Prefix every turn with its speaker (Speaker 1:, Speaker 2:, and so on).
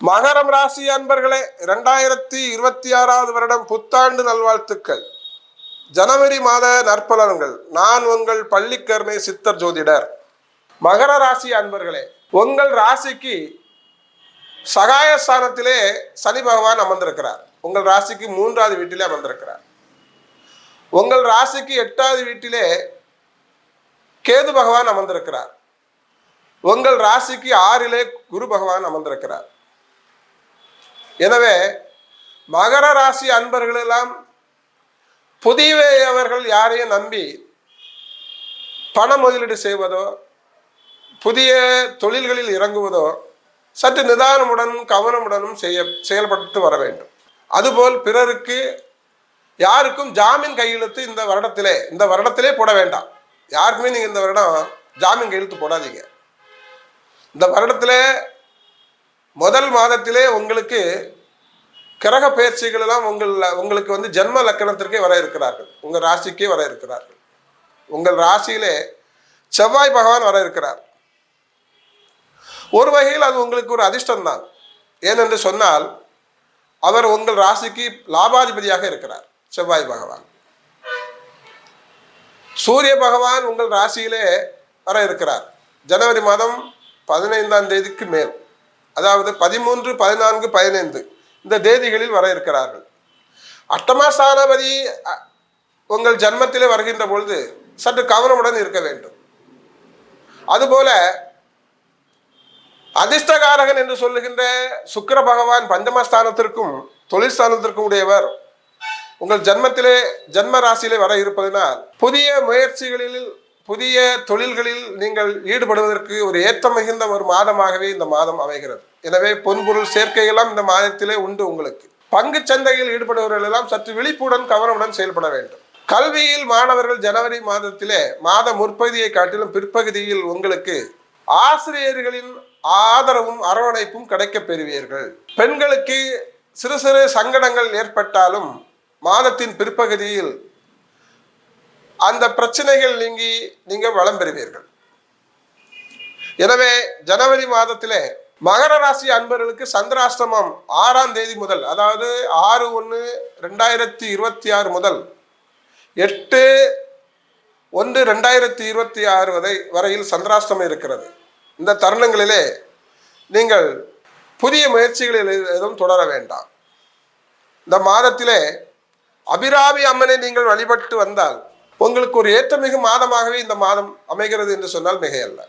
Speaker 1: மகரம் ராசி அன்பர்களே, 2026வது வருடம் புத்தாண்டு நல்வாழ்த்துக்கள். ஜனவரி மாத நற்பலன்கள். நான் உங்கள் பள்ளிக்கரணை சித்தர் ஜோதிடர். மகர ராசி அன்பர்களே, உங்கள் ராசிக்கு சகாயஸ்தானத்திலே சனி பகவான் அமர்ந்திருக்கிறார். உங்கள் ராசிக்கு 3வது வீட்டிலே அமர்ந்திருக்கிறார். உங்கள் ராசிக்கு 8வது வீட்டிலே கேது பகவான் அமர்ந்திருக்கிறார். உங்கள் ராசிக்கு 6லே குரு பகவான் அமர்ந்திருக்கிறார். எனவே மகர ராசி அன்பர்கள் எல்லாம் புதியவர்கள் யாரையும் நம்பி பண முதலீடு செய்வதோ புதிய தொழில்களில் இறங்குவதோ சற்று நிதானமுடனும் கவனமுடனும் செயல்பட்டு வர வேண்டும். அதுபோல் பிறருக்கு யாருக்கும் ஜாமீன் கையெழுத்து இந்த வருடத்திலே போட வேண்டாம். யாருக்குமே நீங்கள் இந்த வருடம் ஜாமீன் கையெழுத்து போடாதீங்க. இந்த வருடத்திலே முதல் மாதத்திலே உங்களுக்கு கிரக பயிற்சிகள் எல்லாம் உங்களுக்கு ஜென்ம லக்கணத்திற்கே வர இருக்கிறார்கள். உங்கள் ராசிக்கே வர இருக்கிறார்கள். உங்கள் ராசியிலே செவ்வாய் பகவான் வர இருக்கிறார். ஒரு வகையில் அது உங்களுக்கு ஒரு அதிர்ஷ்டம்தான். ஏனென்று சொன்னால் அவர் உங்கள் ராசிக்கு லாபாதிபதியாக இருக்கிறார். செவ்வாய் பகவான். சூரிய பகவான் உங்கள் ராசியிலே வர இருக்கிறார். ஜனவரி மாதம் 15ஆம் தேதிக்கு மேல், அதாவது 13, 14, 15 இந்த தேதிகளில் வர இருக்கிறார்கள். அஷ்டமஸ்தானாதிபதி உங்கள் ஜன்மத்திலே வருகின்ற பொழுது சற்று கவனமுடன் இருக்க வேண்டும். அதுபோல அதிர்ஷ்டகாரகன் என்று சொல்லுகின்ற சுக்கிர பகவான் பஞ்சமஸ்தானத்திற்கும் தொழில்ஸ்தானத்திற்கும் உடையவர் உங்கள் ஜன்ம ராசியிலே வர இருப்பதனால் புதிய முயற்சிகளில் புதிய தொழில்களில் நீங்கள் ஈடுபடுவதற்கு ஒரு ஏற்றம் மிகுந்த ஒரு மாதமாகவே இந்த மாதம் அமைகிறது. எனவே பொன்பொருள் சேர்க்கையெல்லாம் இந்த மாதத்திலே உண்டு. உங்களுக்கு பங்கு சந்தையில் ஈடுபடுபவர்கள் எல்லாம் சற்று விழிப்புடன் கவனமுடன் செயல்பட வேண்டும். கல்வியில் மாணவர்கள் ஜனவரி மாதத்திலே மாத முற்பகுதியை காட்டிலும் பிற்பகுதியில் உங்களுக்கு ஆசிரியர்களின் ஆதரவும் அரவணைப்பும் கிடைக்க பெறுவீர்கள். பெண்களுக்கு சிறு சிறு சங்கடங்கள் ஏற்பட்டாலும் மாதத்தின் பிற்பகுதியில் அந்த பிரச்சனைகள் நீங்கி நீங்கள் வளம் பெறுவீர்கள். எனவே ஜனவரி மாதத்திலே மகர ராசி அன்பர்களுக்கு சந்திராஷ்டமம் 6ஆம் தேதி முதல், அதாவது 6/1/2026 முதல் 8/1/2026 வரையில் சந்திராஷ்டமம் இருக்கிறது. இந்த தருணங்களிலே நீங்கள் புதிய முயற்சிகளில் எதுவும் தொடர வேண்டாம். இந்த மாதத்திலே அபிராமி அம்மனை நீங்கள் வழிபட்டு வந்தால் உங்களுக்கு ஒரு ஏற்றமிகு மாதமாகவே இந்த மாதம் அமைகிறது என்று சொன்னால் மிகையல்ல.